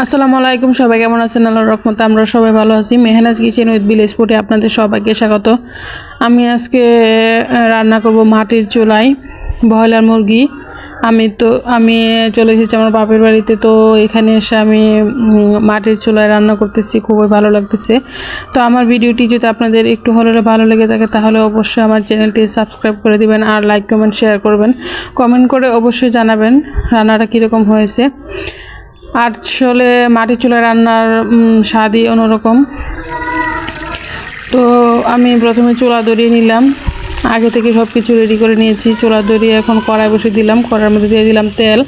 আসসালামু আলাইকুম, সবাই কেমন আছেন? আল্লাহর রহমতে আমরা সবাই ভালো আছি। মেহনাজ কিচেন উইথ ভিলেজ ফুডে আপনাদের সবাইকে স্বাগত। আমি আজকে রান্না করব মাটির চুলায় ব্রয়লার মুরগি। আমি চলে এসেছি আমার বাপের বাড়িতে, তো এখানে এসে আমি মাটির চুলায় রান্না করতেছি, খুবই ভালো লাগতেছে। তো আমার ভিডিওটি যদি আপনাদের একটু হলেও ভালো লেগে থাকে তাহলে অবশ্যই আমার চ্যানেলটি সাবস্ক্রাইব করে দিবেন, আর লাইক কমেন্ট শেয়ার করবেন। কমেন্ট করে অবশ্যই জানাবেন রান্নাটা কীরকম হয়েছে। আসলে মাটির চুলায় রান্নার স্বাদই অন্যরকম। তো আমি প্রথমে চুলা ধরিয়ে নিলাম, আগে থেকে সব কিছু রেডি করে নিয়েছি। চুলা ধরিয়ে এখন কড়াই বসে দিলাম, কড়াইয়ের মধ্যে দিয়ে দিলাম তেল,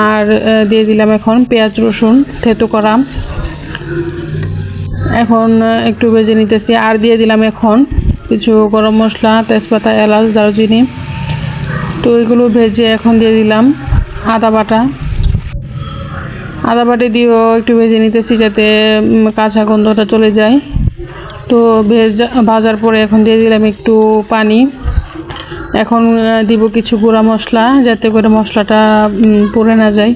আর দিয়ে দিলাম এখন পেঁয়াজ রসুন থেতো করা। এখন একটু ভেজে নিতেছি, আর দিয়ে দিলাম এখন কিছু গরম মশলা, তেজপাতা, এলাচ, দারুচিনি। তো এগুলো ভেজে এখন দিয়ে দিলাম আদা বাটা দিয়েও একটু ভেজে নিতেছি যাতে কাঁচা গন্ধটা চলে যায়। তো ভাজার পরে এখন দিয়ে দিলাম একটু পানি। এখন দিব কিছু গুঁড়া মশলা যাতে করে মশলাটা পুড়ে না যায়।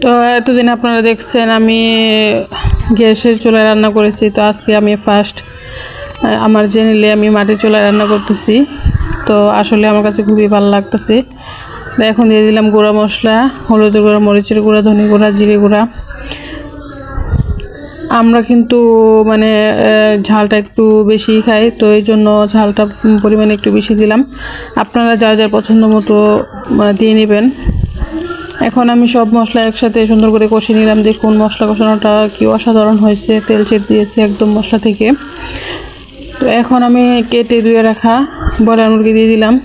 তো এতদিন আপনারা দেখছেন আমি গ্যাসের চুলায় রান্না করেছি, তো আজকে আমি ফার্স্ট আমার চ্যানেলে আমি মাটির চুলায় রান্না করতেছি। তো আসলে আমার কাছে খুবই ভালো লাগতেছে। এখন দিয়ে দিলাম গুঁড়া মশলা, হলুদের গুঁড়া, মরিচের গুঁড়া, ধনে গুঁড়া, জিরে গুঁড়া। আমরা কিন্তু মানে ঝালটা একটু বেশি খাই, তো এই জন্য ঝালটা পরিমাণে একটু বেশি দিলাম। আপনারা যার যার পছন্দ মতো দিয়ে নেবেন। এখন আমি সব মশলা একসাথে সুন্দর করে কষিয়ে নিলাম। দেখুন মশলা কষানোটা কি অসাধারণ হয়েছে, তেল ছেড়ে দিয়েছে একদম মশলা থেকে। তো এখন আমি কেটে ধুয়ে রাখা ব্রয়লার মুরগি দিয়ে দিলাম।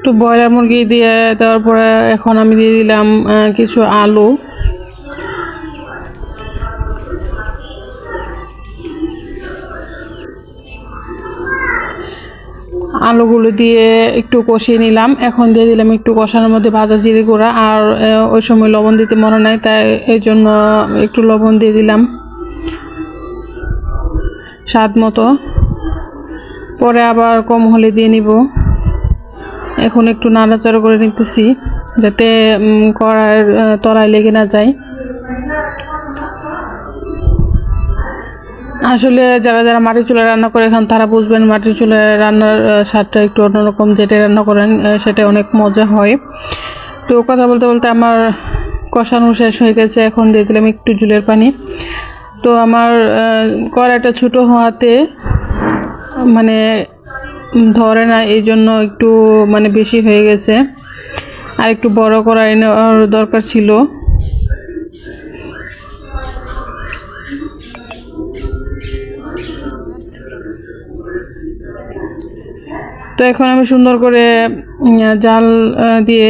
তো ব্রয়লার মুরগি দিয়ে দেওয়ার পরে এখন আমি দিয়ে দিলাম কিছু আলুগুলো দিয়ে একটু কষিয়ে নিলাম। এখন দিয়ে দিলাম একটু কষানোর মধ্যে ভাজা জিরে গুঁড়া, আর ওই সময় লবণ দিতে মনে নাই, তাই এই জন্য একটু লবণ দিয়ে দিলাম স্বাদ মতো। পরে আবার কম হলে দিয়ে নিব। এখন একটু নাড়াচাড়া করে নিতেছি যাতে কড়াইয়ের তলায় লেগে না যায়। আসলে যারা যারা মাটির চুলায় রান্না করে এখন তারা বুঝবেন মাটির চুলায় রান্নার স্বাদটা একটু অন্যরকম। যেটা রান্না করেন সেটা অনেক মজা হয়। তো কথা বলতে বলতে আমার কষানো শেষ হয়ে গেছে। এখন দিয়ে দিলাম একটু ঝোলের পানি। তো আমার কড়াইটা ছোটো হওয়াতে মানে ধরে না, এই জন্য একটু মানে বেশি হয়ে গেছে, আর একটু বড় কড়াই নেওয়ার দরকার ছিল। তো এখন আমি সুন্দর করে জাল দিয়ে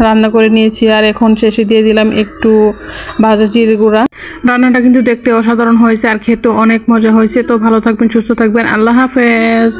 রান্না করে নিয়েছি, আর এখন শেষে দিয়ে দিলাম একটু ভাজা জিরে গুঁড়া। রান্নাটা কিন্তু দেখতে অসাধারণ হয়েছে, আর খেতে অনেক মজা হয়েছে। তো ভালো থাকবেন, সুস্থ থাকবেন, আল্লাহ হাফেজ।